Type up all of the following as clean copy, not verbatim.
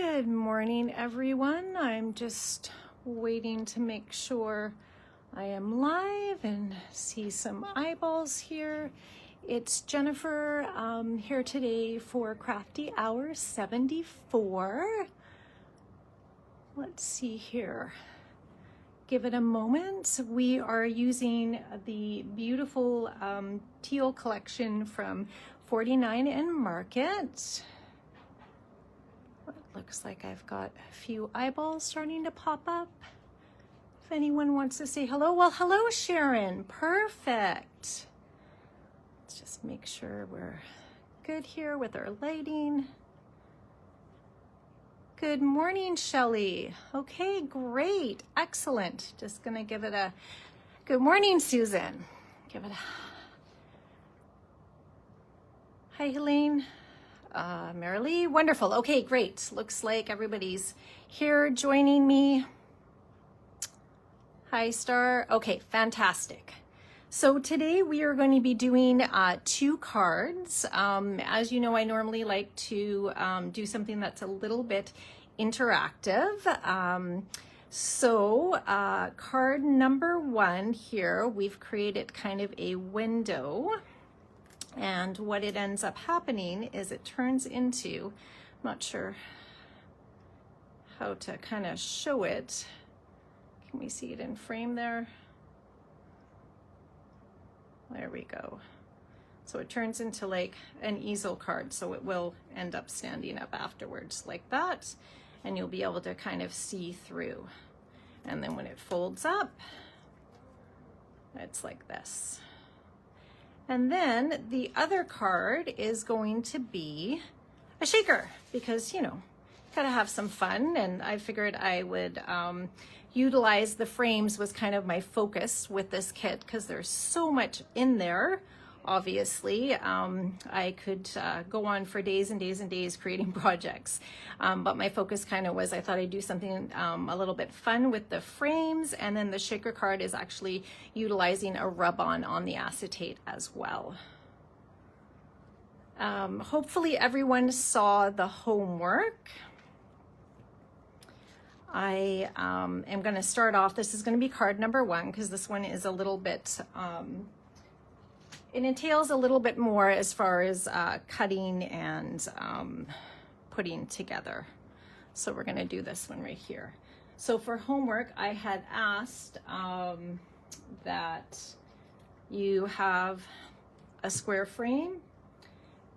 Good morning, everyone. I'm just waiting to make sure I am live and see some eyeballs here. It's Jennifer here today for Crafty Hour 74. Let's see here. Give it a moment. We are using the beautiful teal collection from 49 and Market. Looks like I've got a few eyeballs starting to pop up. If anyone wants to say hello, well, hello, Sharon. Perfect. Let's just make sure we're good here with our lighting. Good morning, Shelley. Okay, great. Excellent. Just gonna give it a good morning, Susan. Give it a hi, Helene. Marilee, wonderful. Okay, great. Looks like everybody's here joining me. Hi, Star. Okay, fantastic. So today we are going to be doing 2 cards. As you know, I normally like to do something that's a little bit interactive. Card number 1 here, we've created kind of a window. And what it ends up happening is it turns into, I'm not sure how to kind of show it. Can we see it in frame there? There we go. So it turns into like an easel card. So it will end up standing up afterwards like that. And you'll be able to kind of see through. And then when it folds up, it's like this. And then the other card is going to be a shaker because, you know, gotta have some fun. And I figured I would utilize the frames was kind of my focus with this kit because there's so much in there. Obviously, I could go on for days and days and days creating projects. But my focus kind of was, I thought I'd do something a little bit fun with the frames. And then the shaker card is actually utilizing a rub-on on the acetate as well. Hopefully everyone saw the homework. I am going to start off, this is going to be card number 1 because this one is a little bit, it entails a little bit more as far as cutting and putting together. So we're going to do this one right here. So for homework, I had asked that you have a square frame.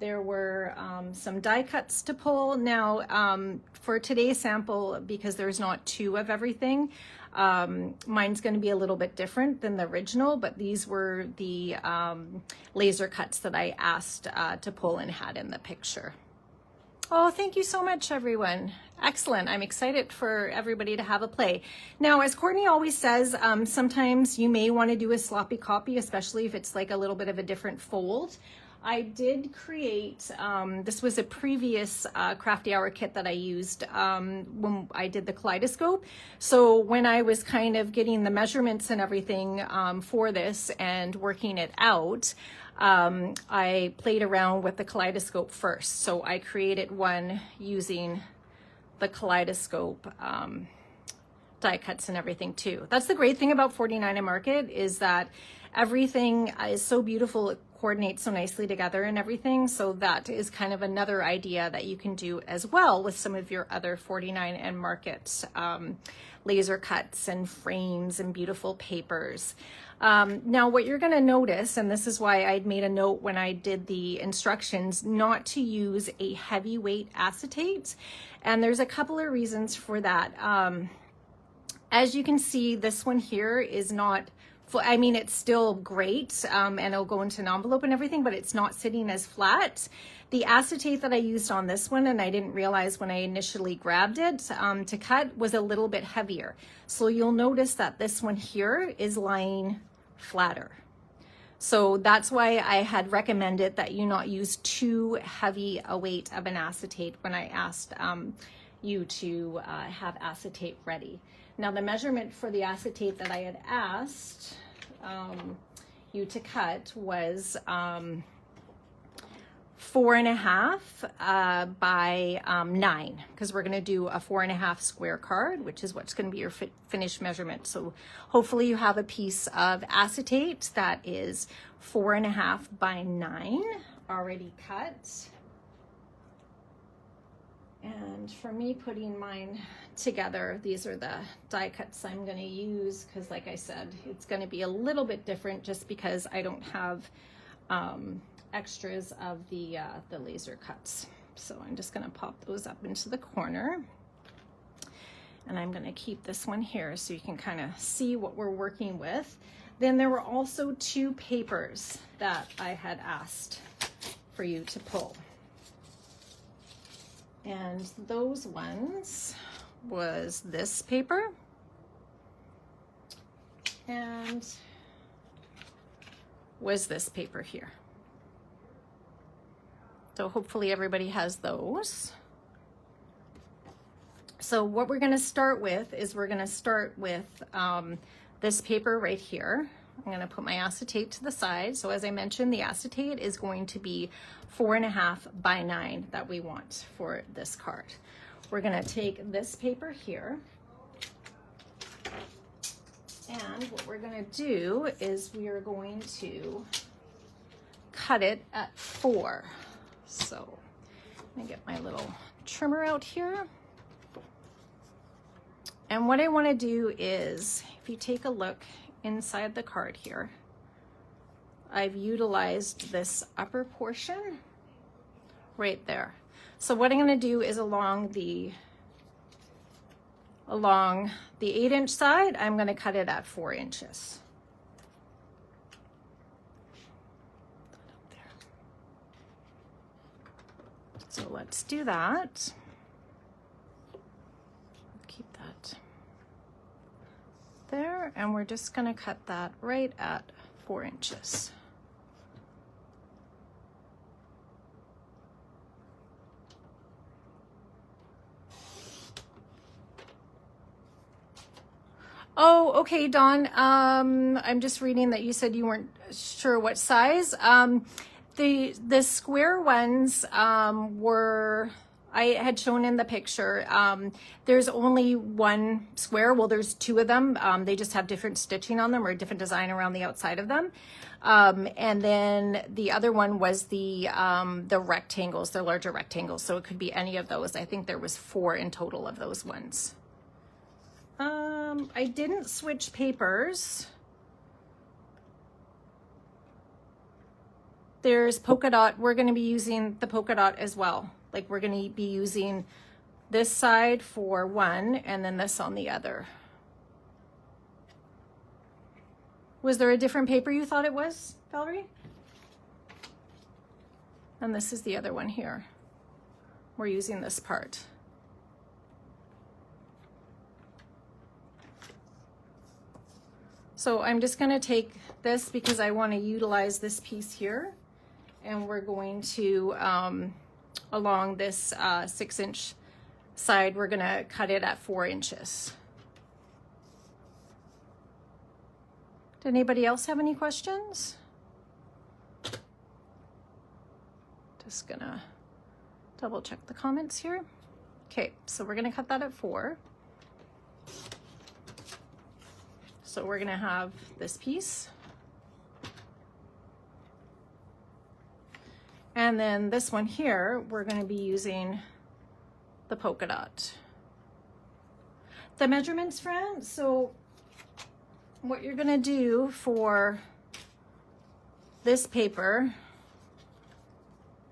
There were some die cuts to pull. Now, for today's sample, because there's not 2 of everything, mine's going to be a little bit different than the original, but these were the laser cuts that I asked to pull and had in the picture. Oh, thank you so much, everyone. Excellent. I'm excited for everybody to have a play. Now, as Courtney always says, sometimes you may want to do a sloppy copy, especially if it's like a little bit of a different fold. I did create, this was a previous Crafty Hour kit that I used when I did the kaleidoscope. So when I was kind of getting the measurements and everything for this and working it out, I played around with the kaleidoscope first. So I created one using the kaleidoscope die cuts and everything too. That's the great thing about 49 and Market is that everything is so beautiful. It coordinates so nicely together and everything. So that is kind of another idea that you can do as well with some of your other 49 and Market laser cuts and frames and beautiful papers. Now what you're going to notice, and this is why I'd made a note when I did the instructions not to use a heavyweight acetate. And there's a couple of reasons for that. As you can see, this one here is not, I mean, it's still great and it'll go into an envelope and everything, but it's not sitting as flat. The acetate that I used on this one, and I didn't realize when I initially grabbed it to cut, was a little bit heavier. So you'll notice that this one here is lying flatter. So that's why I had recommended that you not use too heavy a weight of an acetate when I asked you to have acetate ready. Now the measurement for the acetate that I had asked you to cut was 4.5 by 9, because we're going to do a 4.5 square card, which is what's going to be your finished measurement. So hopefully you have a piece of acetate that is 4.5 by 9 already cut. And for me putting mine together, these are the die cuts I'm going to use, because like I said, it's going to be a little bit different just because I don't have extras of the laser cuts. So I'm just going to pop those up into the corner, and I'm going to keep this one here so you can kind of see what we're working with. Then there were also 2 papers that I had asked for you to pull, and those ones was this paper and was this paper here. So hopefully everybody has those. So what we're going to start with is we're going to start with this paper right here. I'm going to put my acetate to the side. So as I mentioned, the acetate is going to be 4.5 by 9 that we want for this card. We're going to take this paper here, and what we're going to do is we are going to cut it at 4. So let me get my little trimmer out here. And what I want to do is, if you take a look inside the card here, I've utilized this upper portion right there. So what I'm going to do is along the 8-inch side, I'm going to cut it at 4 inches. So let's do that. Keep that there, and we're just going to cut that right at 4 inches. Oh, okay, Dawn. I'm just reading that you said you weren't sure what size. The square ones were, I had shown in the picture. There's only one square. Well, there's 2 of them. They just have different stitching on them or different design around the outside of them. And then the other one was the rectangles, the larger rectangles. So it could be any of those. I think there was 4 in total of those ones. I didn't switch papers. There's polka dot. We're going to be using the polka dot as well. Like we're going to be using this side for one and then this on the other. Was there a different paper you thought it was, Valerie? And this is the other one here. We're using this part. So I'm just going to take this because I want to utilize this piece here, and we're going to, along this 6-inch side, we're going to cut it at 4 inches. Did anybody else have any questions? Just going to double check the comments here. Okay, so we're going to cut that at 4. So we're going to have this piece. And then this one here, we're going to be using the polka dot. The measurements, Fran, so what you're going to do for this paper,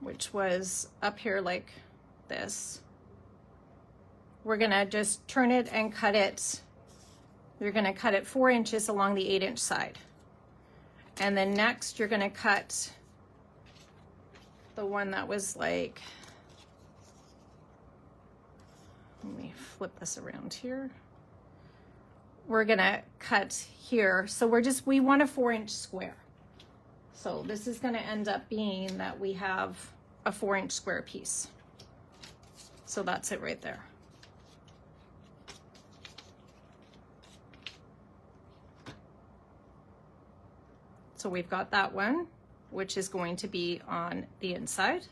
which was up here like this, we're going to just turn it and cut it. You're going to cut it 4 inches along the 8-inch side. And then next you're going to cut the one that was like, let me flip this around here. We're going to cut here. So we want a 4-inch square. So this is going to end up being that we have a 4-inch square piece. So that's it right there. So we've got that one, which is going to be on the inside.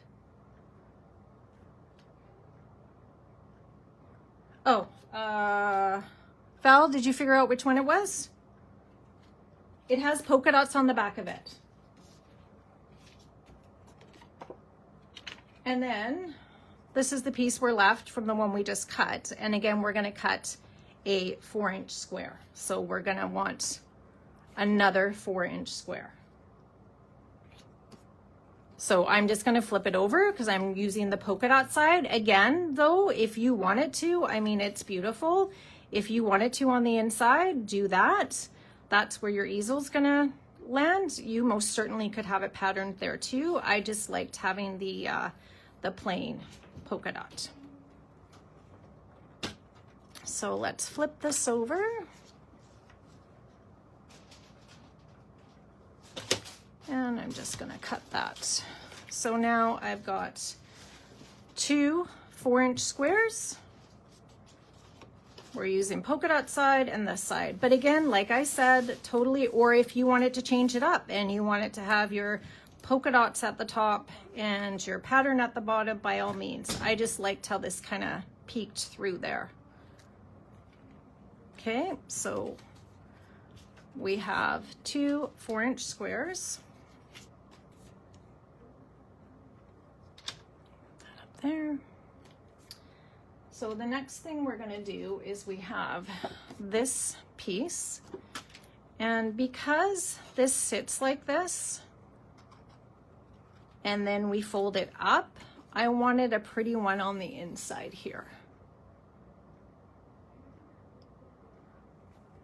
Oh, Val, did you figure out which one it was? It has polka dots on the back of it. And then this is the piece we're left from the one we just cut. And again, we're gonna cut a 4-inch square. So we're gonna want another 4-inch square. So I'm just gonna flip it over because I'm using the polka dot side. Again, though, if you wanted to, I mean, it's beautiful. If you wanted to on the inside, do that. That's where your easel's gonna land. You most certainly could have it patterned there too. I just liked having the plain polka dot. So let's flip this over. And I'm just gonna cut that. So now I've got 2 4-inch squares. We're using polka dot side and this side. But again, like I said, totally, or if you wanted to change it up and you wanted to have your polka dots at the top and your pattern at the bottom, by all means. I just liked how this kind of peeked through there. Okay, so we have 2 4-inch squares. That up there. So the next thing we're gonna do is we have this piece, and because this sits like this, and then we fold it up, I wanted a pretty one on the inside here.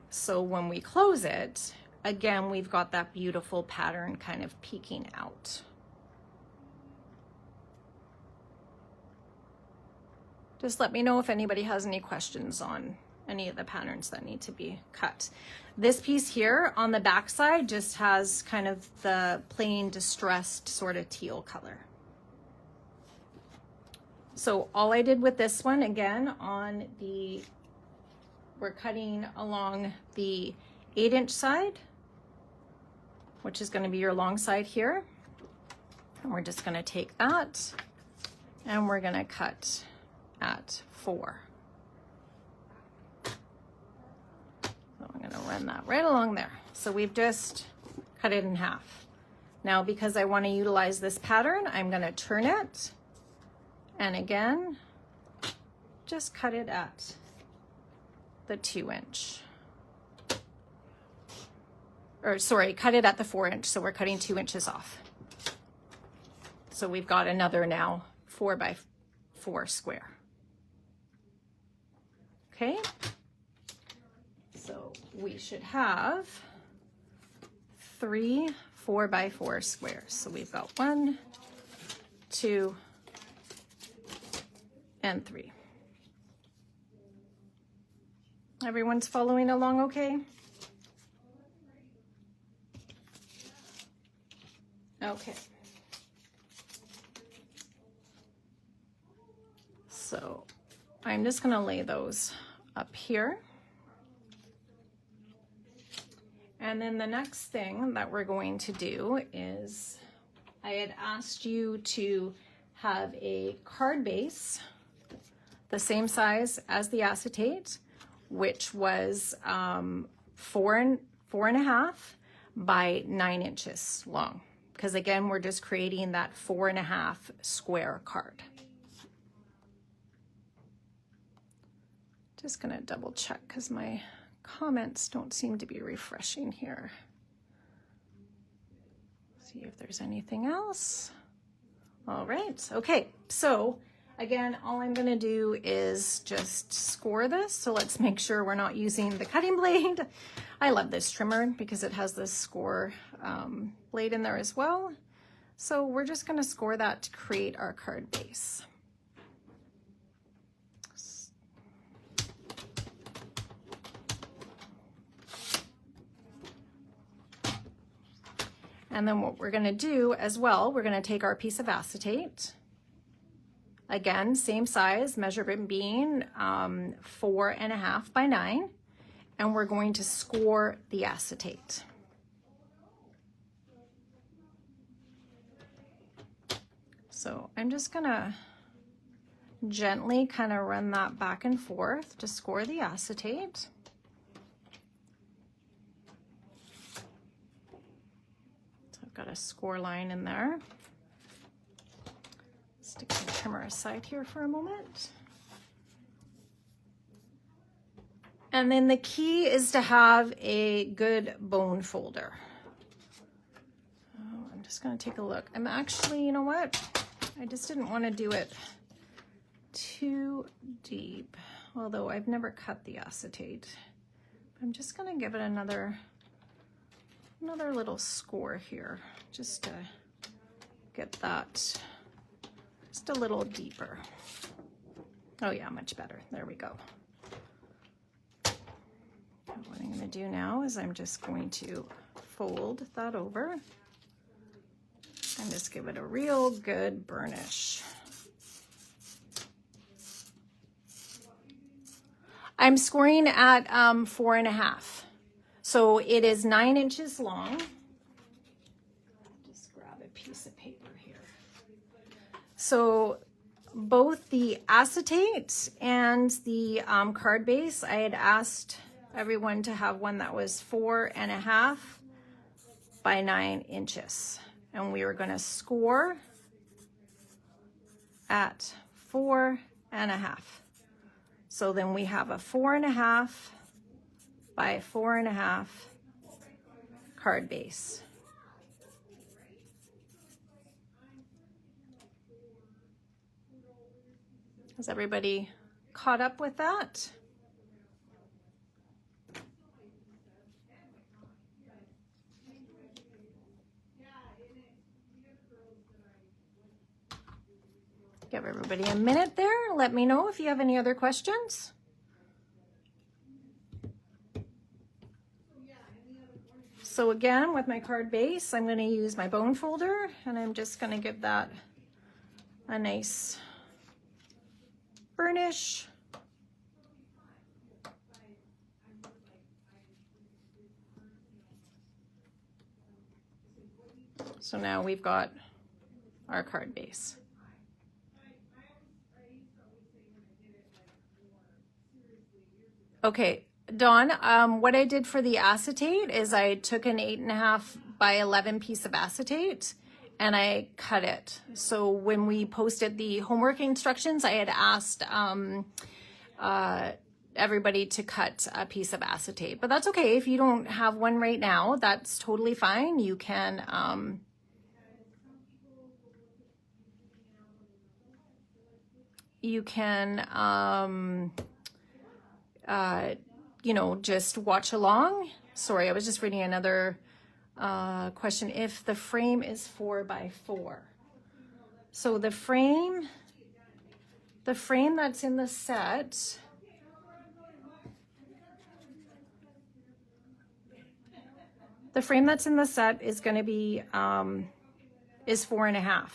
So when we close it, again, we've got that beautiful pattern kind of peeking out. Just let me know if anybody has any questions on any of the patterns that need to be cut. This piece here on the back side just has kind of the plain distressed sort of teal color. So all I did with this one, again, on the, we're cutting along the 8-inch side, which is going to be your long side here. And we're just going to take that and we're going to cut at 4. So I'm going to run that right along there. So we've just cut it in half. Now, because I want to utilize this pattern, I'm going to turn it and again, just cut it at the 2-inch. Or sorry, cut it at the 4-inch. So we're cutting 2 inches off. So we've got another now 4x4 square. Okay, so we should have 3 4x4 squares. So we've got 1, 2, and 3. Everyone's following along okay? Okay. So I'm just going to lay those up here. And then the next thing that we're going to do is I had asked you to have a card base the same size as the acetate, which was 4.5 by 9 inches long. Because again, we're just creating that 4.5 square card. Just gonna double check because my comments don't seem to be refreshing here. See if there's anything else. All right, okay, so again, all I'm gonna do is just score this. So let's make sure we're not using the cutting blade. I love this trimmer because it has this score blade in there as well. So we're just gonna score that to create our card base. And then what we're gonna do as well, we're gonna take our piece of acetate. Again, same size, measurement being 4.5 by 9. And we're going to score the acetate. So I'm just gonna gently kind of run that back and forth to score the acetate. So I've got a score line in there. Stick the trimmer aside here for a moment. And then the key is to have a good bone folder. Oh, I'm just going to take a look. I'm actually, you know what? I just didn't want to do it too deep, although I've never cut the acetate. I'm just going to give it another little score here, just to get that just a little deeper. Oh yeah, much better. There we go. What I'm going to do now is I'm just going to fold that over and just give it a real good burnish. I'm scoring at 4.5. So it is 9 inches long. Just grab a piece of paper here. So both the acetate and the card base, I had asked everyone to have one that was 4.5 by 9 inches. And we were going to score at 4.5. So then we have a 4.5 by 4.5 card base. Is everybody caught up with that? Give everybody a minute there. Let me know if you have any other questions. So again, with my card base, I'm going to use my bone folder, and I'm just going to give that a nice burnish. So now we've got our card base. Okay, Dawn, what I did for the acetate is I took an 8.5 by 11 piece of acetate and I cut it. So when we posted the homework instructions, I had asked everybody to cut a piece of acetate, but that's okay. If you don't have one right now, that's totally fine. You can, you know, just watch along. Sorry, I was just reading another question. If the frame is 4 by 4. So the frame that's in the set, is going to be, is 4.5.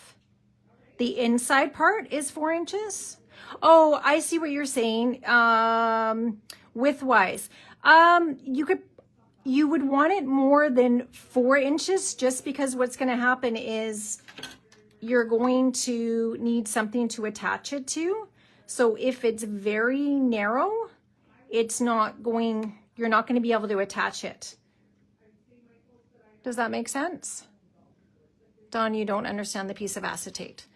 The inside part is 4 inches. Oh, I see what you're saying. Width-wise, you would want it more than 4 inches, just because what's going to happen is you're going to need something to attach it to. So if it's very narrow, you're not going to be able to attach it. Does that make sense? Dawn, you don't understand the piece of acetate.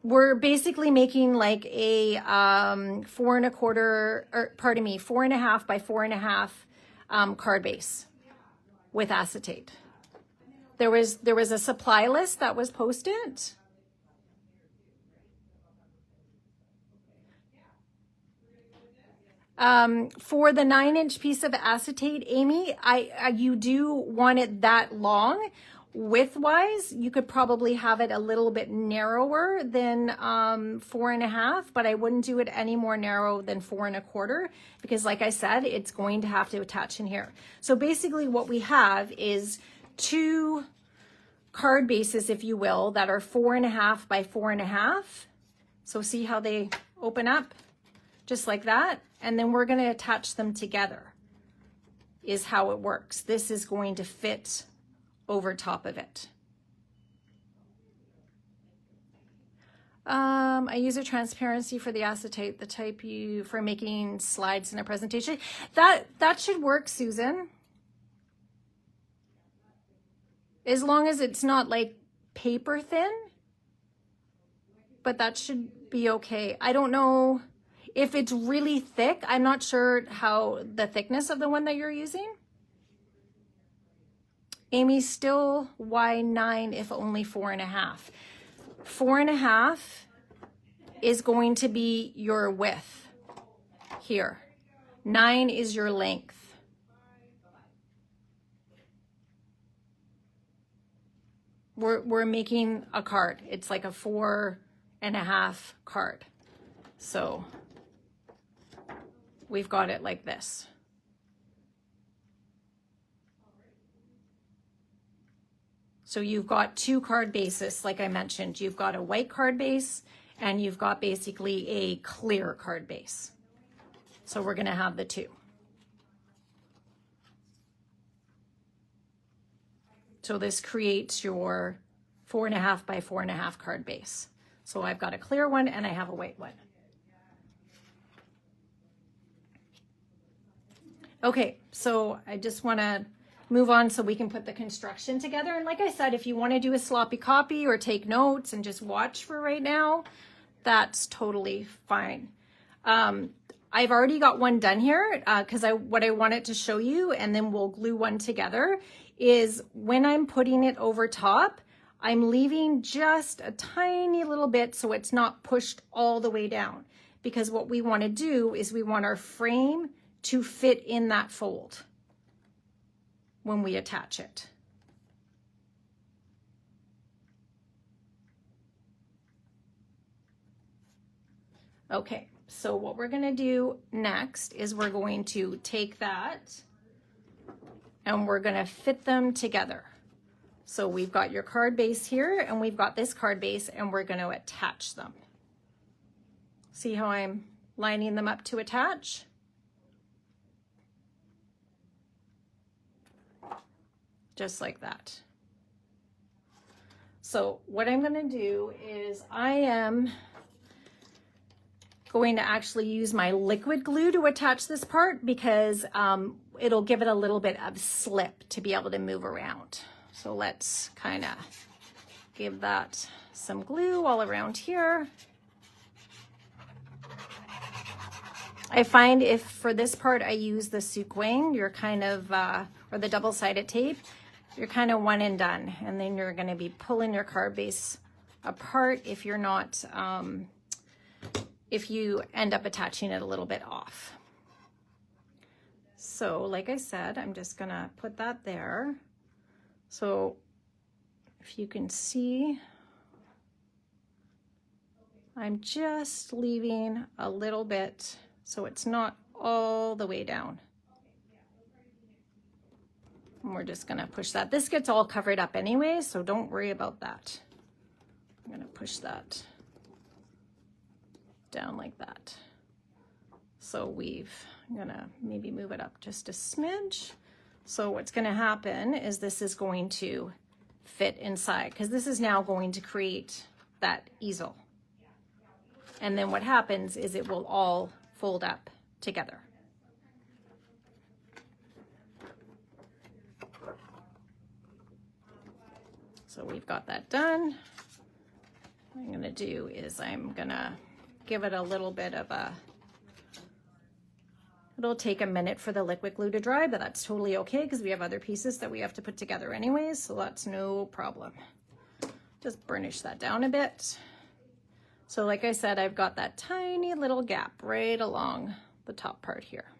We're basically making like a 4.5 by 4.5 card base with acetate. There was a supply list that was posted. For the 9-inch piece of acetate, Amy, you do want it that long. Width-wise, you could probably have it a little bit narrower than 4.5, but I wouldn't do it any more narrow than 4.25, because like I said, it's going to have to attach in here. So basically what we have is 2 card bases, if you will, that are 4.5 by 4.5. So see how they open up? Just like that. And then we're going to attach them together, is how it works. This is going to fit over top of it. I use a transparency for the acetate, the type you for making slides in a presentation. That should work, Susan. As long as it's not like paper thin, but that should be okay. I don't know if it's really thick. I'm not sure how the thickness of the one that you're using. Amy, still why 9 if only 4.5? 4.5 is going to be your width here. 9 is your length. We're making a card. It's like a 4.5 card. So we've got it like this. So you've got 2 card bases, like I mentioned. You've got a white card base and you've got basically a clear card base. So we're gonna have the 2. So this creates your 4.5 by 4.5 card base. So I've got a clear one and I have a white one. Okay, so I just wanna move on so we can put the construction together. And like I said, if you wanna do a sloppy copy or take notes and just watch for right now, that's totally fine. I've already got one done here because what I wanted to show you, and then we'll glue one together, is when I'm putting it over top, I'm leaving just a tiny little bit so it's not pushed all the way down. Because what we want to do is we want our frame to fit in that fold when we attach it. Okay, so what we're going to do next is we're going to take that and we're going to fit them together. So we've got your card base here and we've got this card base and we're going to attach them. See how I'm lining them up to attach? Just like that. So what I'm going to do is I am going to actually use my liquid glue to attach this part because it'll give it a little bit of slip to be able to move around. So let's kind of give that some glue all around here. I find if for this part I use the suquang, you're kind of, or the double-sided tape, you're kind of one and done. And then you're going to be pulling your card base apart if you're not, if you end up attaching it a little bit off. So like I said, I'm just going to put that there. So if you can see, I'm just leaving a little bit so it's not all the way down. And we're just gonna push that. This gets all covered up anyway, so don't worry about that. I'm gonna push that down like that. So I'm gonna maybe move it up just a smidge. So what's gonna happen is this is going to fit inside because this is now going to create that easel. And then what happens is it will all fold up together. So we've got that done. What I'm gonna do is I'm gonna give it a little bit of a, it'll take a minute for the liquid glue to dry, but that's totally okay because we have other pieces that we have to put together anyways, so that's no problem. Just burnish that down a bit. So like I said, I've got that tiny little gap right along the top part here.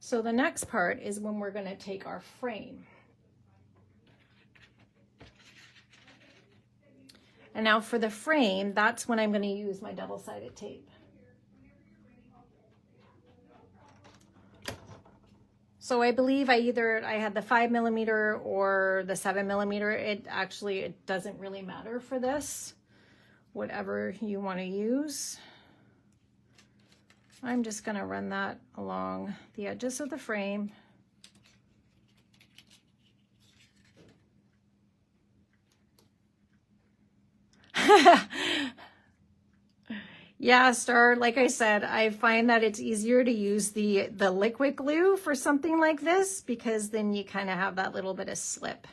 So the next part is when we're going to take our frame. And now for the frame, that's when I'm going to use my double-sided tape. So I believe I had the 5mm or the 7mm. It doesn't really matter for this, whatever you want to use. I'm just going to run that along the edges of the frame. Yeah, Star, like I said, I find that it's easier to use the liquid glue for something like this because then you kind of have that little bit of slip.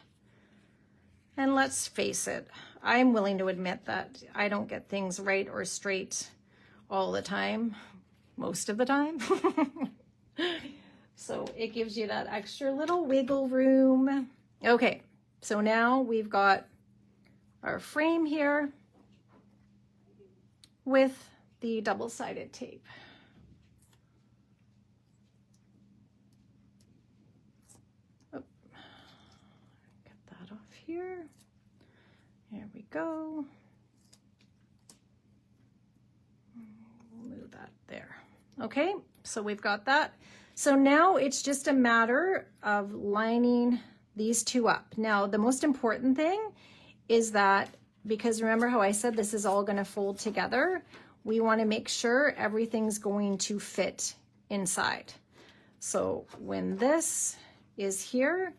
And let's face it, I'm willing to admit that I don't get things right or straight all the time, most of the time. So it gives you that extra little wiggle room. Okay, so now we've got our frame here with the double-sided tape. Oh, get that off here. There we go. We'll move that there. Okay, so we've got that. So now it's just a matter of lining these two up. Now, the most important thing is that, because remember how I said this is all going to fold together, we want to make sure everything's going to fit inside. So when this is here,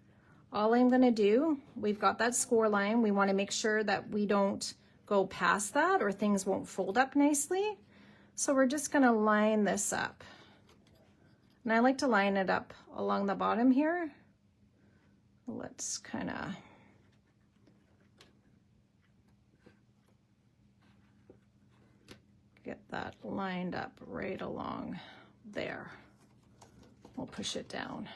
all I'm going to do, we've got that score line. We want to make sure that we don't go past that or things won't fold up nicely. So we're just going to line this up. And I like to line it up along the bottom here. Let's kind of get that lined up right along there. We'll push it down.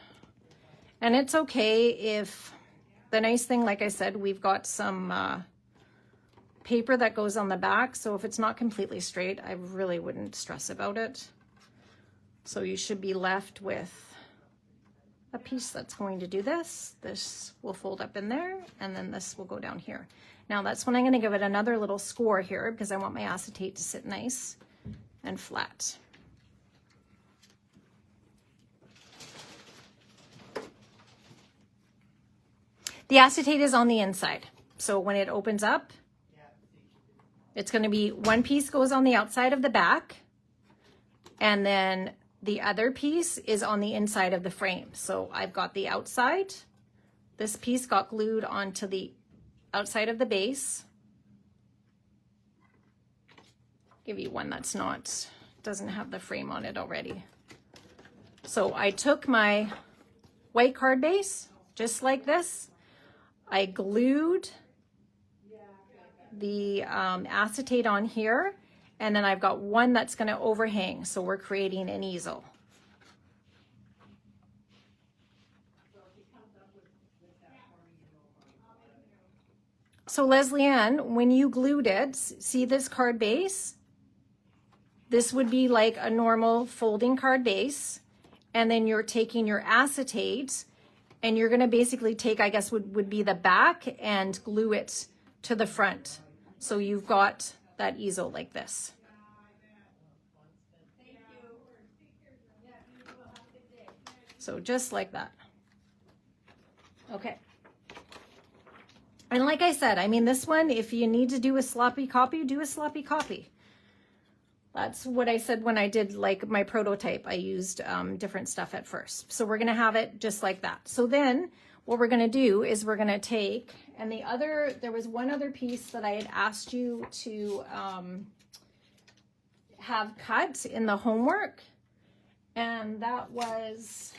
And it's okay if, the nice thing, like I said, we've got some paper that goes on the back. So if it's not completely straight, I really wouldn't stress about it. So you should be left with a piece that's going to do this. This will fold up in there, and then this will go down here. Now that's when I'm going to give it another little score here because I want my acetate to sit nice and flat. The acetate is on the inside. So when it opens up, it's going to be one piece goes on the outside of the back, and then the other piece is on the inside of the frame. So I've got the outside. This piece got glued onto the outside of the base. Give you one that's not, doesn't have the frame on it already. So I took my white card base, just like this. I glued the acetate on here, and then I've got one that's going to overhang. So we're creating an easel. So Leslie Ann, when you glued it, see this card base? This would be like a normal folding card base. And then you're taking your acetate and you're going to basically take, I guess would be the back and glue it to the front. So you've got that easel like this. So just like that. Okay. And like I said, I mean, this one, if you need to do a sloppy copy, do a sloppy copy. That's what I said when I did like my prototype. I used different stuff at first. So we're going to have it just like that. So then what we're going to do is we're going to take, and there was one other piece that I had asked you to have cut in the homework. And that was,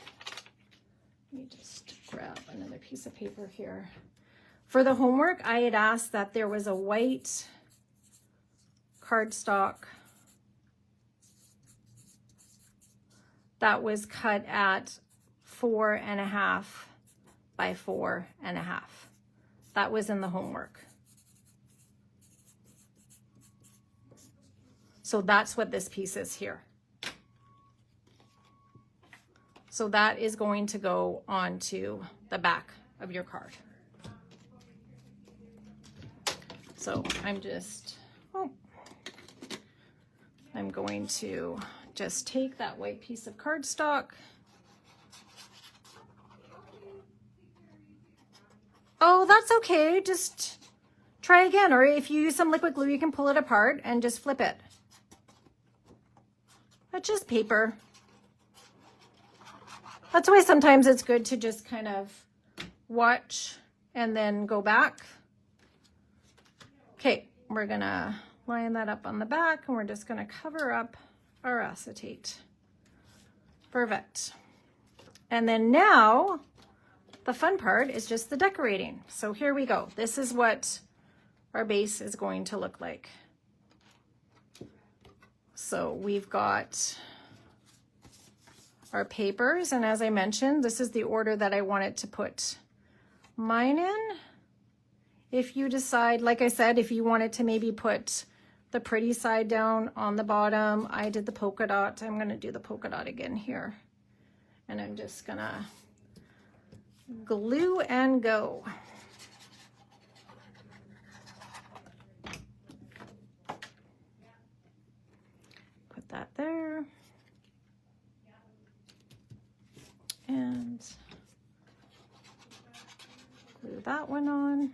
let me just grab another piece of paper here. For the homework, I had asked that there was a white cardstock that was cut at 4.5 by 4.5. That was in the homework. So that's what this piece is here. So that is going to go onto the back of your card. So I'm going to just take that white piece of cardstock. Oh, that's okay. Just try again. Or if you use some liquid glue, you can pull it apart and just flip it. That's just paper. That's why sometimes it's good to just kind of watch and then go back. Okay, we're gonna line that up on the back and we're just gonna cover up our acetate. Perfect. And then now the fun part is just the decorating. So here we go. This is what our base is going to look like. So we've got our papers, and as I mentioned, this is the order that I wanted to put mine in. If you decide, like I said, if you wanted to maybe put the pretty side down on the bottom, I did the polka dot. I'm gonna do the polka dot again here. And I'm just gonna glue and go. Put that there. And glue that one on.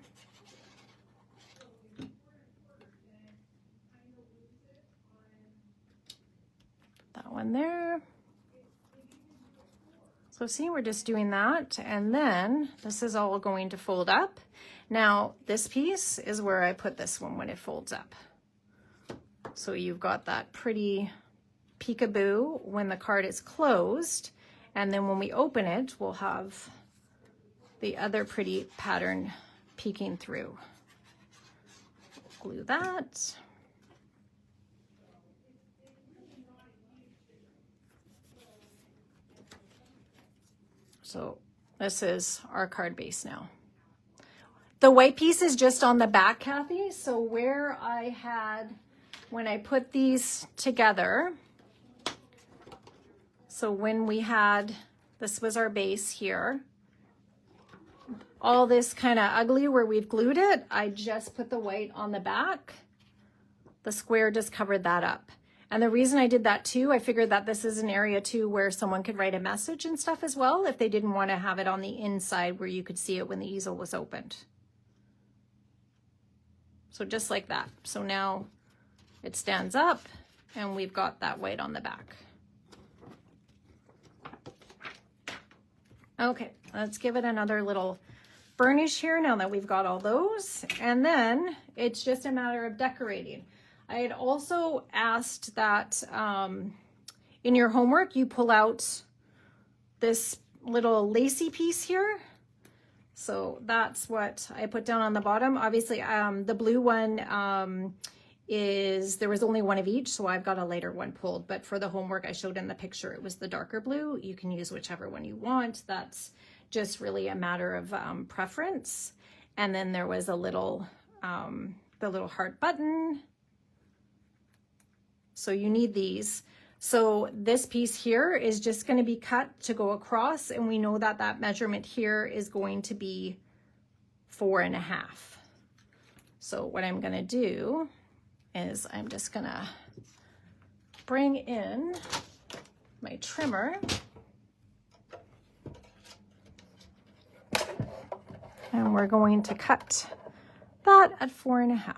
That one there. So see, we're just doing that, and then this is all going to fold up. Now this piece is where I put this one when it folds up. So you've got that pretty peekaboo when the card is closed, and then when we open it, we'll have the other pretty pattern peeking through. Glue that. So this is our card base now. The white piece is just on the back, Kathy. So where I had, when I put these together, so when we had, this was our base here, all this kind of ugly where we've glued it, I just put the white on the back. The square just covered that up. And the reason I did that too, I figured that this is an area too where someone could write a message and stuff as well if they didn't want to have it on the inside where you could see it when the easel was opened. So just like that. So now it stands up and we've got that white on the back. Okay, let's give it another little burnish here now that we've got all those. And then it's just a matter of decorating. I had also asked that in your homework, you pull out this little lacy piece here. So that's what I put down on the bottom. Obviously, the blue one there was only one of each, so I've got a lighter one pulled. But for the homework I showed in the picture, it was the darker blue. You can use whichever one you want. That's just really a matter of preference. And then there was a little, the little heart button. So you need these. So this piece here is just going to be cut to go across, and we know that that measurement here is going to be 4.5. So what I'm going to do is I'm just going to bring in my trimmer and we're going to cut that at 4.5.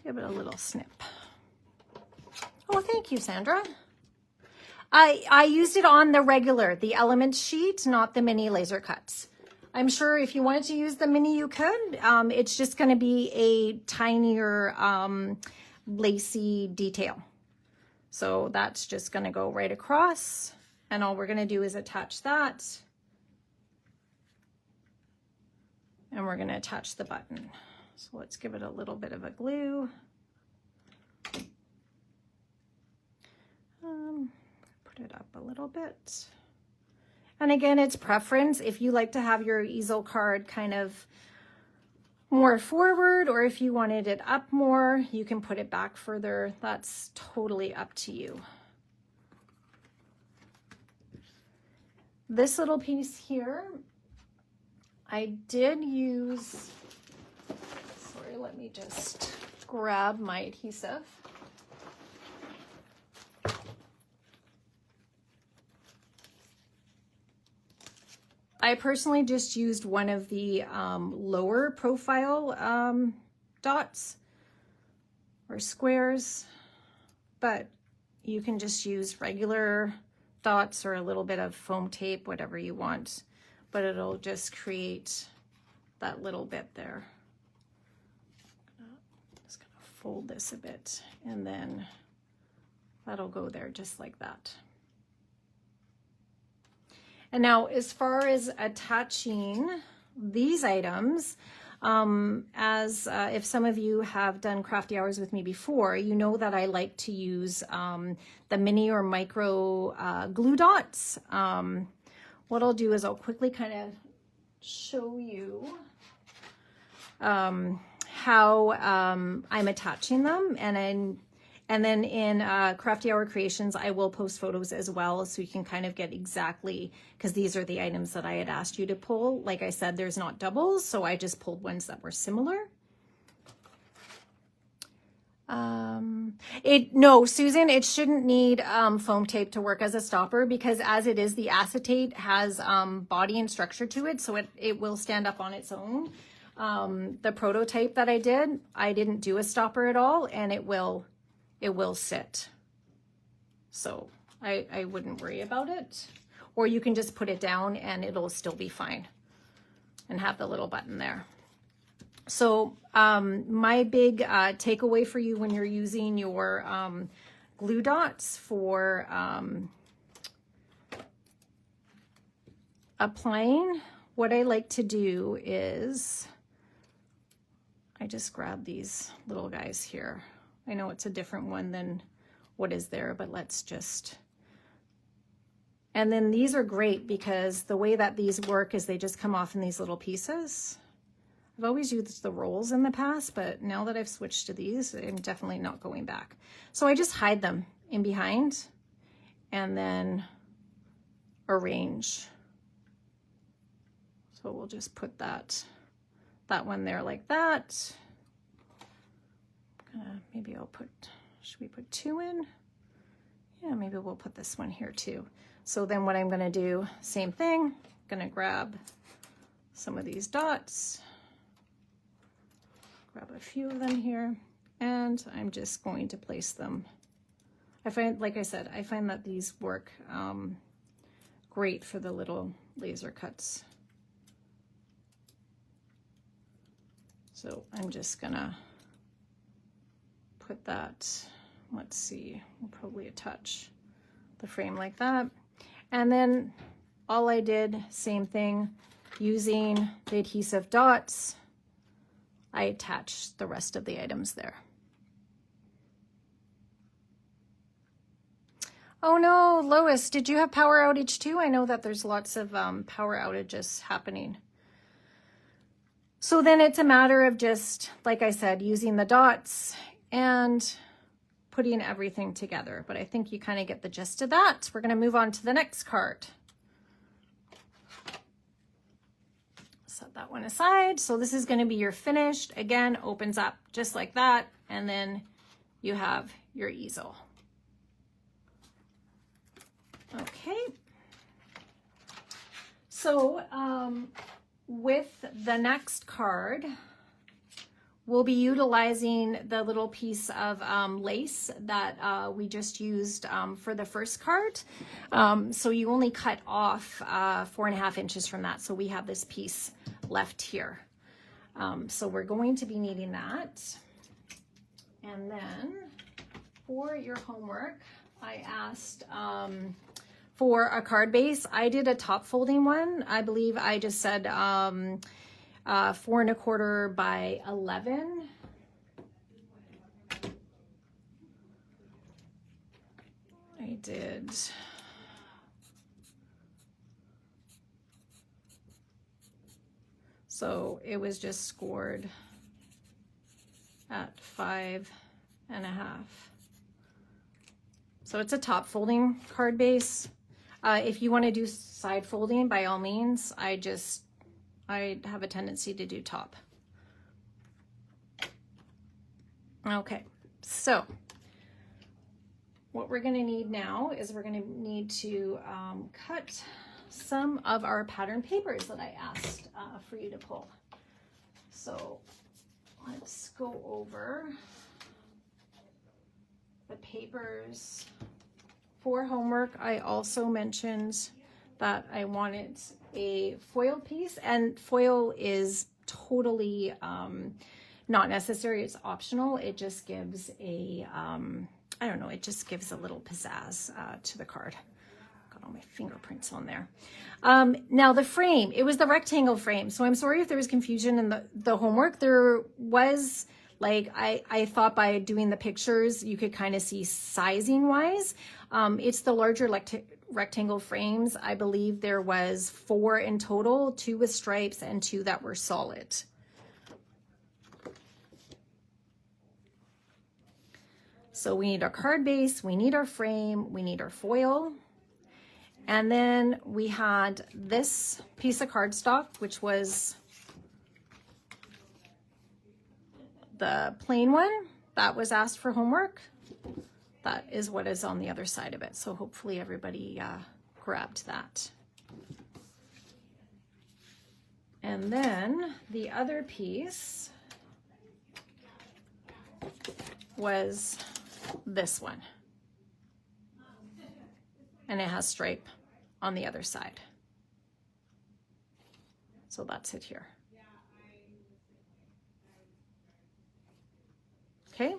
Give it a little snip. Oh, thank you, Sandra. I used it on the regular, the element sheet, not the mini laser cuts. I'm sure if you wanted to use the mini, you could. It's just going to be a tinier lacy detail. So that's just going to go right across. And all we're going to do is attach that. And we're going to attach the button. So let's give it a little bit of a glue. Put it up a little bit. And again, it's preference. If you like to have your easel card kind of more forward, or if you wanted it up more, you can put it back further. That's totally up to you. This little piece here, I did use, sorry, let me just grab my adhesive. I personally just used one of the lower profile dots or squares, but you can just use regular dots or a little bit of foam tape, whatever you want, but it'll just create that little bit there. fold this a bit, and then that'll go there just like that. And now as far as attaching these items, if some of you have done crafty hours with me before, you know that I like to use the mini or micro glue dots. What I'll do is I'll quickly kind of show you how I'm attaching them, and then in Crafty Hour Creations, I will post photos as well, so you can kind of get exactly, because these are the items that I had asked you to pull. Like I said, there's not doubles, so I just pulled ones that were similar. No, Susan, it shouldn't need foam tape to work as a stopper, because as it is, the acetate has body and structure to it, so it will stand up on its own. The prototype that I didn't do a stopper at all, and it will sit. So I wouldn't worry about it. Or you can just put it down and it'll still be fine and have the little button there. So my big takeaway for you when you're using your glue dots for applying, what I like to do is I just grab these little guys here. I know it's a different one than what is there, but let's just, and then these are great because the way that these work is they just come off in these little pieces. I've always used the rolls in the past, but now that I've switched to these, I'm definitely not going back. So I just hide them in behind and then arrange. So we'll just put that one there like that. Maybe I'll put, should we put 2 in? Yeah, maybe we'll put this one here too. So then what I'm gonna do, same thing, gonna grab some of these dots, grab a few of them here, and I'm just going to place them. I find, like I said, I find that these work great for the little laser cuts. So I'm just gonna put that, let's see, we'll probably attach the frame like that. And then all I did, same thing, using the adhesive dots, I attached the rest of the items there. Oh no, Lois, did you have power outage too? I know that there's lots of power outages happening. So then it's a matter of just, like I said, using the dots and putting everything together. But I think you kind of get the gist of that. We're going to move on to the next card. Set that one aside. So this is going to be your finished. Again, opens up just like that. And then you have your easel. Okay. So with the next card, we'll be utilizing the little piece of lace that we just used for the first card. So you only cut off 4.5 inches from that. So we have this piece left here. So we're going to be needing that. And then for your homework, I asked for a card base. I did a top folding one. I believe I just said 4.25 by 11. I did. So it was just scored at 5.5. So it's a top folding card base. If you want to do side folding, by all means, I have a tendency to do top. Okay, so what we're going to need now is we're going to need to cut some of our pattern papers that I asked for you to pull. So let's go over the papers. For homework, I also mentioned that I wanted a foil piece, and foil is totally not necessary, it's optional. It just gives a, I don't know, it just gives a little pizzazz to the card. Got all my fingerprints on there. Now the frame, it was the rectangle frame. So I'm sorry if there was confusion in the homework. There was, like, I thought by doing the pictures, you could kind of see sizing wise. It's the larger rectangle frames. I believe there was 4 in total, 2 with stripes and 2 that were solid. So we need our card base, we need our frame, we need our foil. And then we had this piece of cardstock, which was the plain one that was asked for homework. That is what is on the other side of it. So hopefully everybody grabbed that. And then the other piece was this one. And it has stripe on the other side. So that's it here. Okay,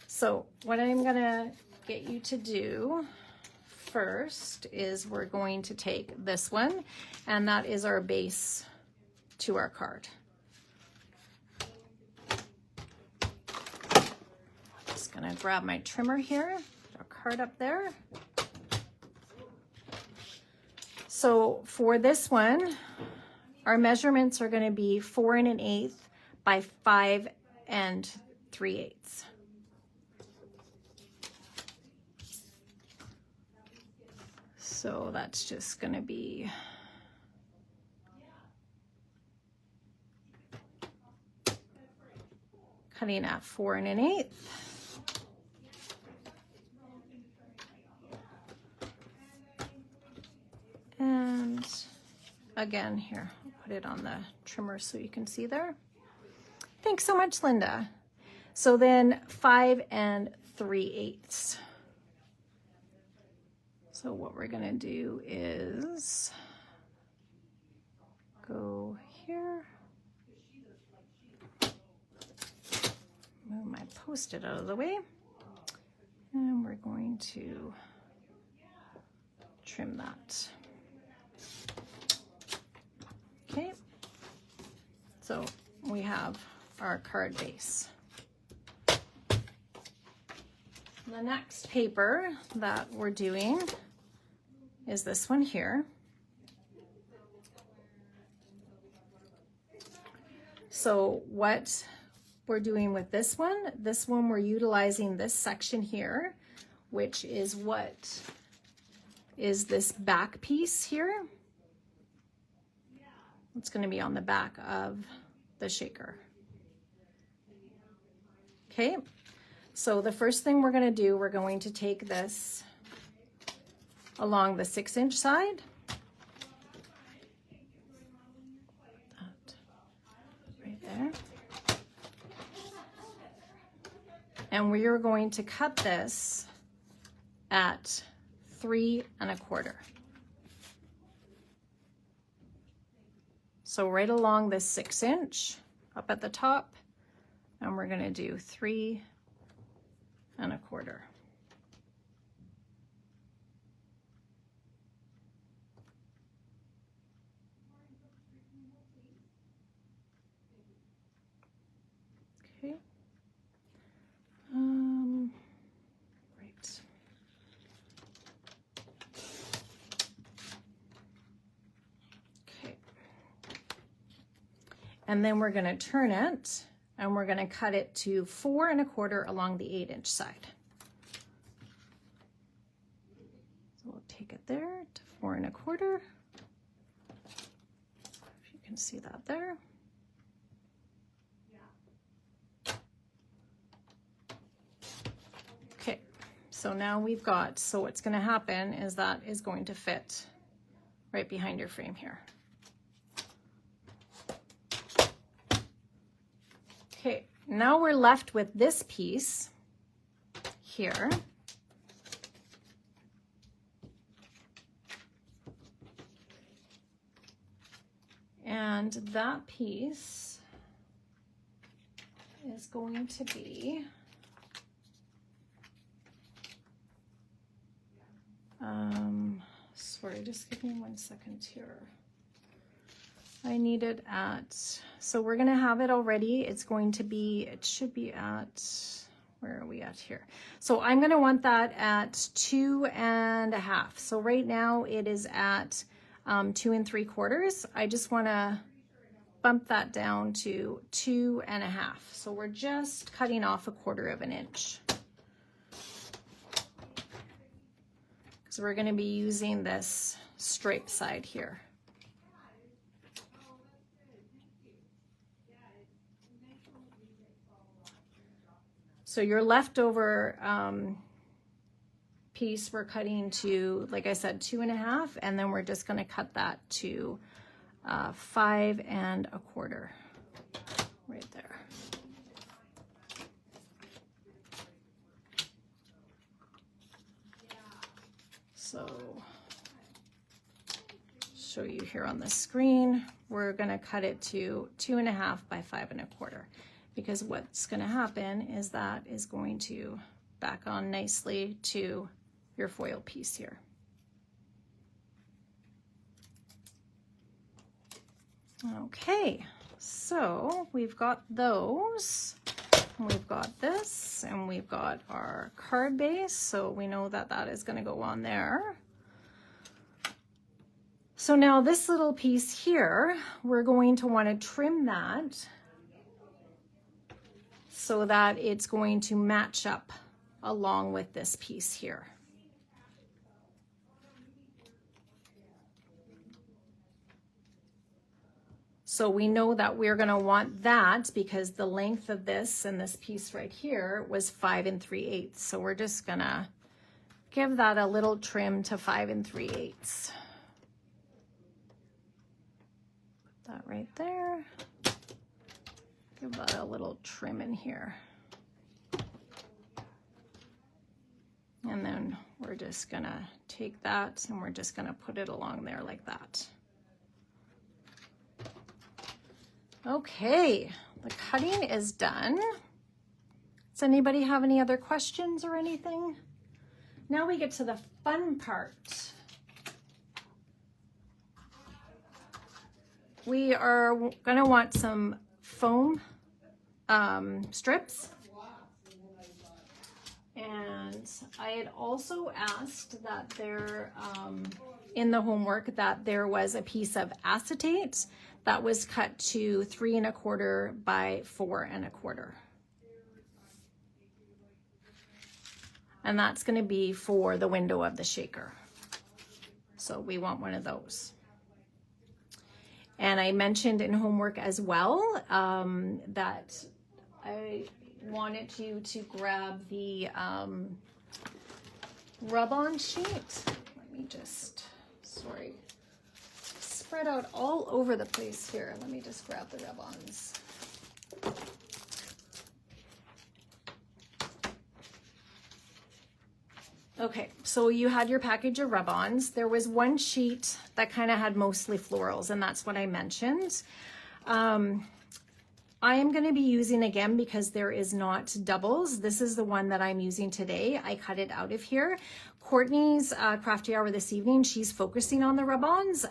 so what I'm gonna get you to do first is we're going to take this one, and that is our base to our card. Just gonna grab my trimmer here, put our card up there. So for this one, our measurements are going to be 4 1/8 by 5 3/8. So that's just going to be cutting at 4 1/8. And again, here, I'll put it on the trimmer so you can see there. Thanks so much, Linda. So then 5 3/8. So what we're gonna do is go here, move my Post-it out of the way, and we're going to trim that. Okay, so we have our card base. The next paper that we're doing is this one here. So what we're doing with this one we're utilizing this section here, which is what is this back piece here. It's going to be on the back of the shaker. Okay, so the first thing we're going to do, we're going to take this along the 6-inch side. That right there. And we are going to cut this at 3 1/4. So right along this 6-inch up at the top, and we're gonna do 3 1/4. Okay. Right. Okay. And then we're going to turn it, and we're going to cut it to 4 1/4 along the 8-inch side. So we'll take it there to 4 1/4. If you can see that there. Okay, so now we've got, so what's going to happen is that is going to fit right behind your frame here. Okay, now we're left with this piece here. And that piece is going to be sorry, just give me 1 second here. I need it at, so we're gonna have it already. It's going to be, it should be at, where are we at here? So I'm gonna want that at 2.5. So right now it is at 2 3/4. I just wanna bump that down to 2.5. So we're just cutting off 1/4 inch. So we're going to be using this stripe side here. So your leftover piece we're cutting to, like I said, 2.5, and then we're just going to cut that to 5 1/4 right there. So, show you here on the screen, we're gonna cut it to 2.5 by 5 1/4, because what's gonna happen is that is going to back on nicely to your foil piece here. Okay, so we've got those. We've got this, and we've got our card base, so we know that that is going to go on there. So now this little piece here, we're going to want to trim that so that it's going to match up along with this piece here. So we know that we're going to want that because the length of this and this piece right here was 5 3/8. So we're just going to give that a little trim to 5 3/8. Put that right there. Give that a little trim in here. And then we're just going to take that and we're just going to put it along there like that. Okay, the cutting is done. Does anybody have any other questions or anything? Now we get to the fun part. We are gonna want some foam strips. And I had also asked that there, in the homework, that there was a piece of acetate that was cut to 3 1/4 by 4 1/4. And that's going to be for the window of the shaker. So we want one of those. And I mentioned in homework as well that I wanted you to grab the rub-on sheet. Let me just, sorry. Spread out all over the place here. Let me just grab the rub-ons. Okay, so you had your package of rub-ons. There was one sheet that kind of had mostly florals, and that's what I mentioned. I am going to be using, again, because there is not doubles, this is the one that I'm using today. I cut it out of here. Courtney's Crafty Hour this evening, she's focusing on the rub-ons,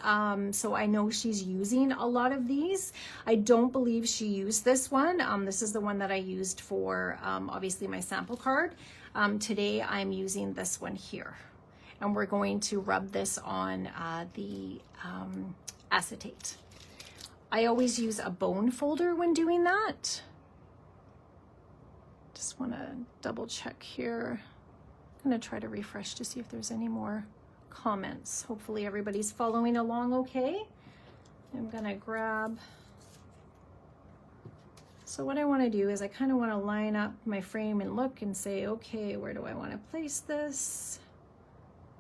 so I know she's using a lot of these. I don't believe she used this one. This is the one that I used for, obviously, my sample card. Today, I'm using this one here, and we're going to rub this on the acetate. I always use a bone folder when doing that. Just want to double check here. I'm going to try to refresh to see if there's any more comments. Hopefully everybody's following along okay. I'm going to grab. So what I want to do is I kind of want to line up my frame and look and say, okay, where do I want to place this?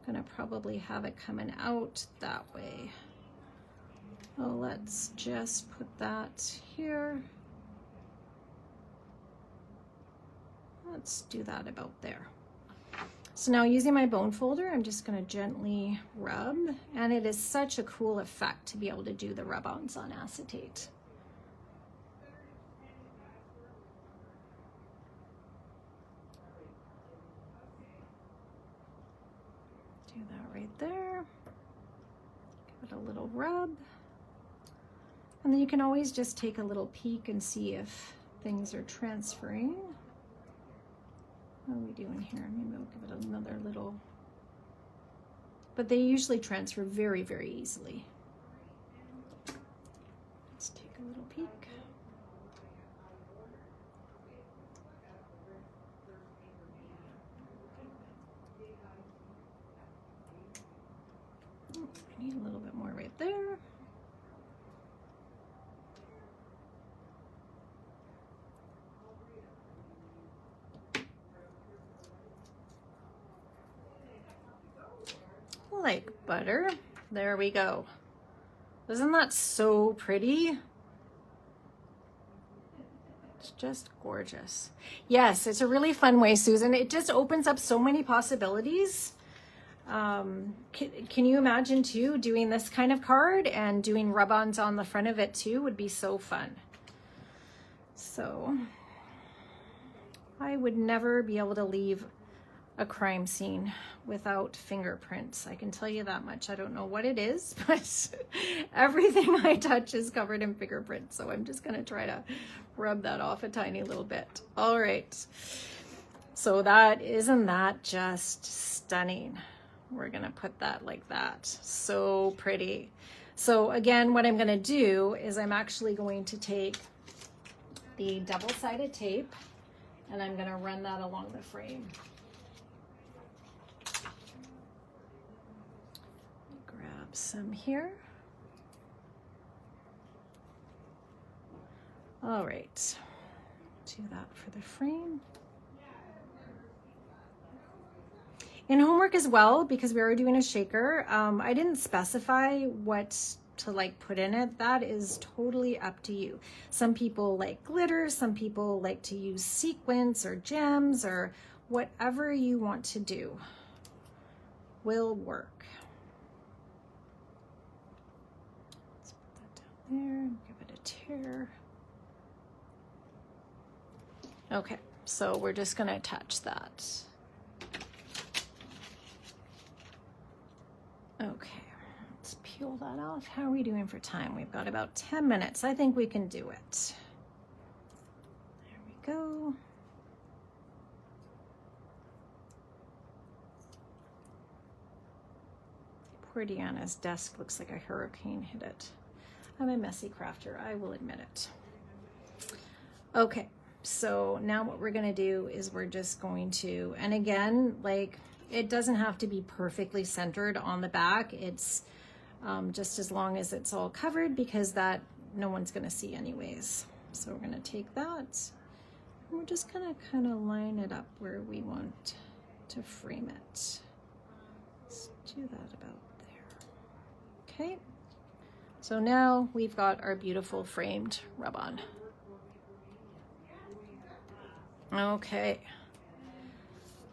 I'm going to probably have it coming out that way. Oh, let's just put that here. Let's do that about there. So now using my bone folder, I'm just going to gently rub, and it is such a cool effect to be able to do the rub-ons on acetate. Do that right there. Give it a little rub. And then you can always just take a little peek and see if things are transferring. What are we doing here? Maybe I'll give it another little, but they usually transfer very, very easily. Let's take a little peek. I need a little bit more right there. Like butter. There we go. Isn't that so pretty? It's just gorgeous. Yes, it's a really fun way, Susan. It just opens up so many possibilities. Can you imagine too doing this kind of card and doing rub-ons on the front of it too? Would be so fun. So I would never be able to leave a crime scene without fingerprints. I can tell you that much. I don't know what it is, but everything I touch is covered in fingerprints. So I'm just going to try to rub that off a tiny little bit. All right. So isn't that just stunning? We're going to put that like that. So pretty. So again, what I'm going to do is I'm actually going to take the double-sided tape and I'm going to run that along the frame. Some here. All right, do that for the frame. In homework as well, because we are doing a shaker, I didn't specify what to like put in it. That is totally up to you. Some people like glitter, some people like to use sequins or gems or whatever you want to do will work. There, give it a tear. Okay, so we're just going to attach that. Okay, let's peel that off. How are we doing for time? We've got about 10 minutes. I think we can do it. There we go. Poor Deanna's desk looks like a hurricane hit it. I'm a messy crafter, I will admit it. Okay, so now what we're gonna do is we're just going to, and again, like it doesn't have to be perfectly centered on the back. It's just as long as it's all covered, because that no one's gonna see anyways. So we're gonna take that and we're just gonna kind of line it up where we want to frame it. Let's do that about there. Okay. So now we've got our beautiful framed rub-on. Okay.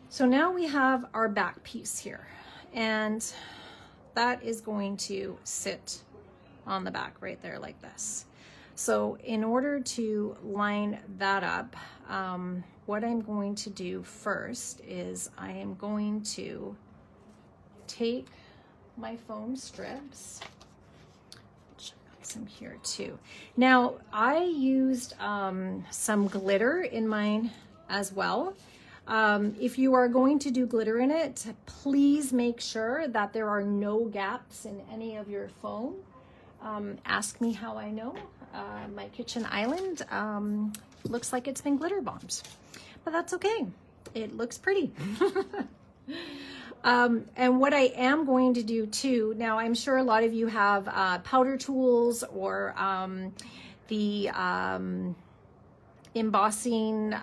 So now we have our back piece here, and that is going to sit on the back right there like this. So in order to line that up, what I'm going to do first is I am going to take my foam strips. Some here too. Now I used some glitter in mine as well. If you are going to do glitter in it, please make sure that there are no gaps in any of your foam. Ask me how I know. My kitchen island looks like it's been glitter bombed, but that's okay. It looks pretty. And what I am going to do too, now I'm sure a lot of you have powder tools or the embossing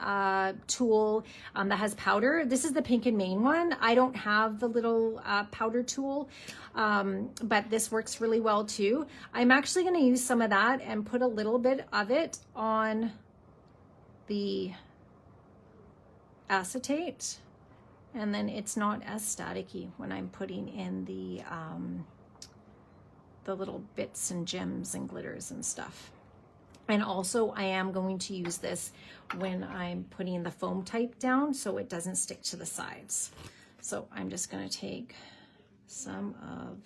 tool that has powder. This is the Pink and Main one. I don't have the little powder tool, but this works really well too. I'm actually going to use some of that and put a little bit of it on the acetate. And then it's not as staticky when I'm putting in the little bits and gems and glitters and stuff. And also I am going to use this when I'm putting the foam type down so it doesn't stick to the sides. So I'm just going to take some of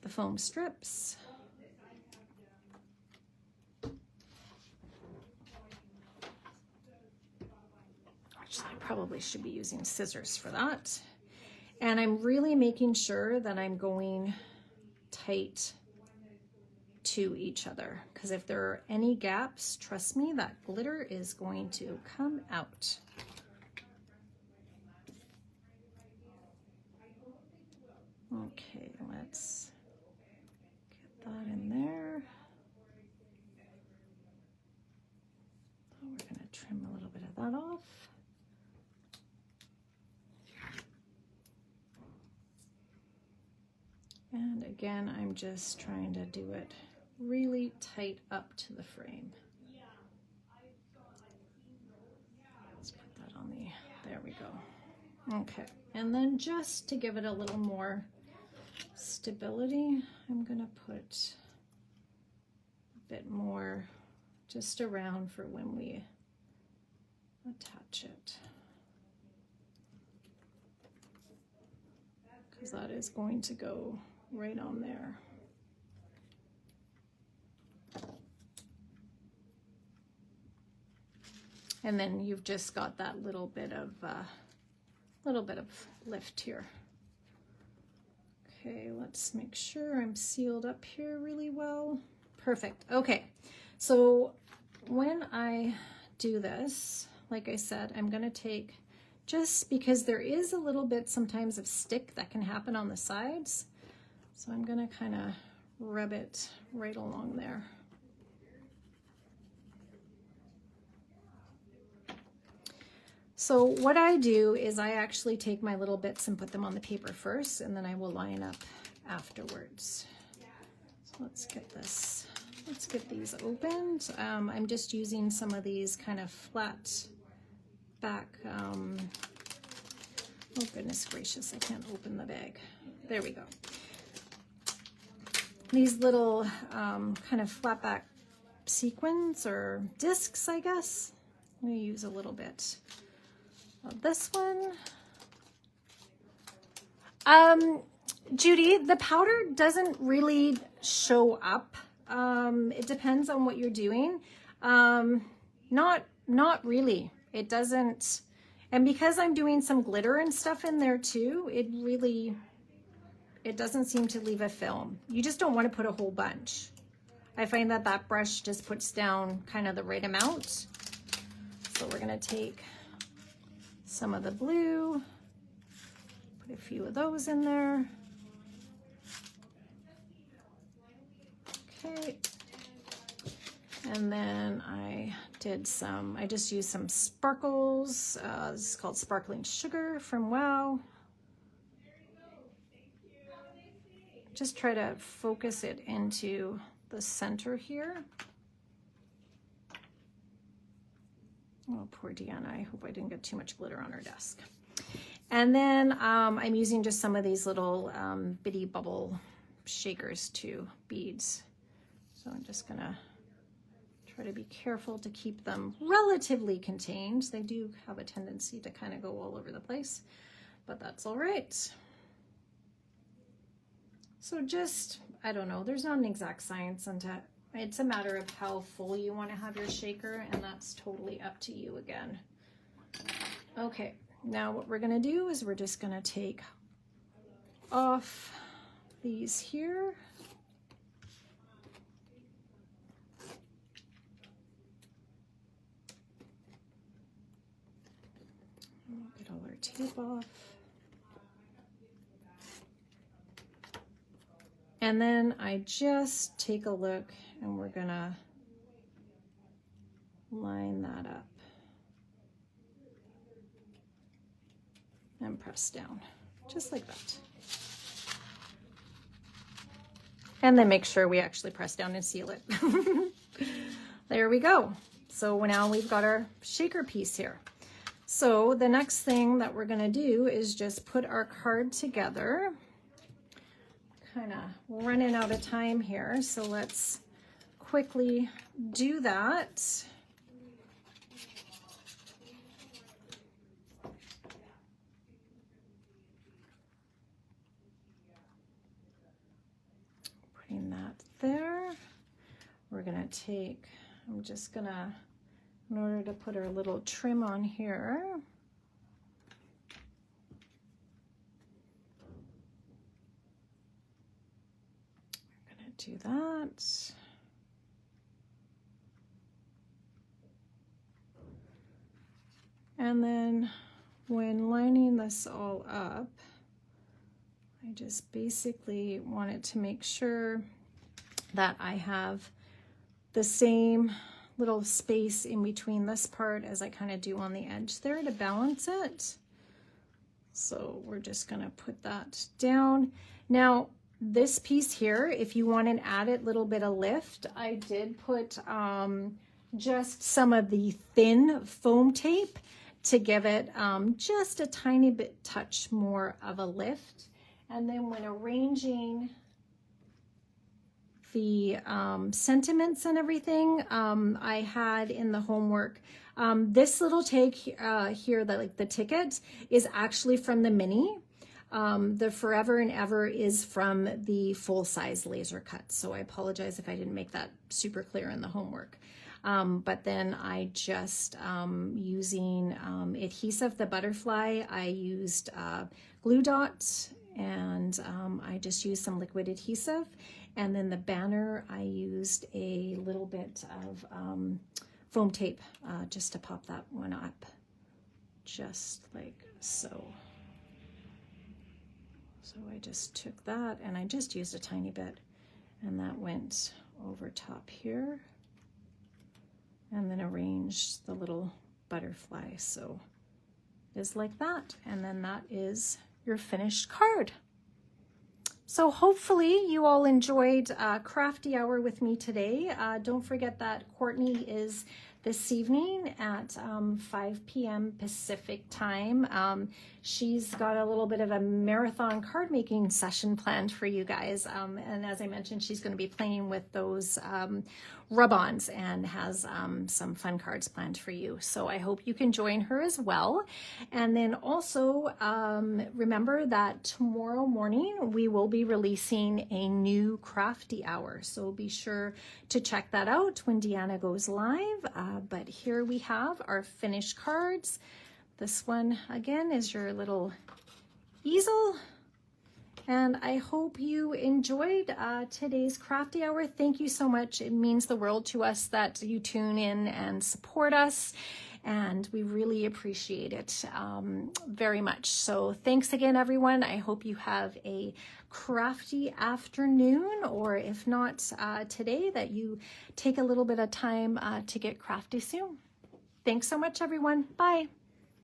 the foam strips. Actually, I probably should be using scissors for that. And I'm really making sure that I'm going tight to each other, because if there are any gaps, trust me, that glitter is going to come out. Okay, let's get that in there. Oh, we're going to trim a little bit of that off. And again, I'm just trying to do it really tight up to the frame. Let's put that on the, there we go. Okay, and then just to give it a little more stability, I'm gonna put a bit more just around for when we attach it, because that is going to go right on there. And then you've just got that little bit of lift here. Okay, let's make sure I'm sealed up here really well. Perfect. Okay, so when I do this, like I said, I'm gonna take, just because there is a little bit sometimes of stick that can happen on the sides, so I'm gonna kind of rub it right along there. So what I do is I actually take my little bits and put them on the paper first, and then I will line up afterwards. So let's get this, let's get these opened. I'm just using some of these kind of flat back, oh goodness gracious, I can't open the bag. There we go. These little kind of flat back sequins or discs, I guess. I'm gonna use a little bit of this one. Judy, the powder doesn't really show up. It depends on what you're doing. Not really. It doesn't. And because I'm doing some glitter and stuff in there too, it doesn't seem to leave a film. You just don't want to put a whole bunch. I find that that brush just puts down kind of the right amount. So we're going to take some of the blue, put a few of those in there. Okay. And then I just used some sparkles. This is called Sparkling Sugar from Wow. Just try to focus it into the center here. Oh, poor Deanna. I hope I didn't get too much glitter on her desk. And then I'm using just some of these little bitty bubble shakers too, beads. So I'm just gonna try to be careful to keep them relatively contained. They do have a tendency to kind of go all over the place, but that's all right. So just, I don't know, there's not an exact science into it. It's a matter of how full you want to have your shaker, and that's totally up to you again. Okay, now what we're going to do is we're just going to take off these here. Get all our tape off. And then I just take a look, and we're gonna line that up and press down, just like that. And then make sure we actually press down and seal it. There we go. So now we've got our shaker piece here. So the next thing that we're gonna do is just put our card together. Kind of running out of time here, so let's quickly do that. putting that there. We're gonna take, I'm just gonna, in order to put our little trim on here, we're gonna do that. And then when lining this all up, I just basically wanted to make sure that I have the same little space in between this part as I kind of do on the edge there to balance it. So we're just gonna put that down. Now, this piece here, if you want an added little bit of lift, I did put just some of the thin foam tape to give it just a tiny bit touch more of a lift. And then when arranging the sentiments and everything, I had in the homework, this little tag here, that like the ticket, is actually from the mini. The Forever and Ever is from the full-size laser cut. So I apologize if I didn't make that super clear in the homework. But then I just, using adhesive, the butterfly, I used glue dots, and I just used some liquid adhesive. And then the banner, I used a little bit of foam tape just to pop that one up, just like so. So I just took that and I just used a tiny bit, and that went over top here, and then arranged the little butterfly. So it's like that. And then that is your finished card. So hopefully you all enjoyed Crafty Hour with me today. Don't forget that Courtney is this evening at 5 p.m. Pacific time. She's got a little bit of a marathon card making session planned for you guys. And as I mentioned, she's going to be playing with those rub-ons and has some fun cards planned for you. So I hope you can join her as well. And then also remember that tomorrow morning we will be releasing a new Crafty Hour. So be sure to check that out when Deanna goes live. But here we have our finished cards. This one again is your little easel. And I hope you enjoyed today's Crafty Hour. Thank you so much. It means the world to us that you tune in and support us, and we really appreciate it very much. So thanks again, everyone. I hope you have a crafty afternoon, or if not today, that you take a little bit of time to get crafty soon. Thanks so much, everyone. Bye.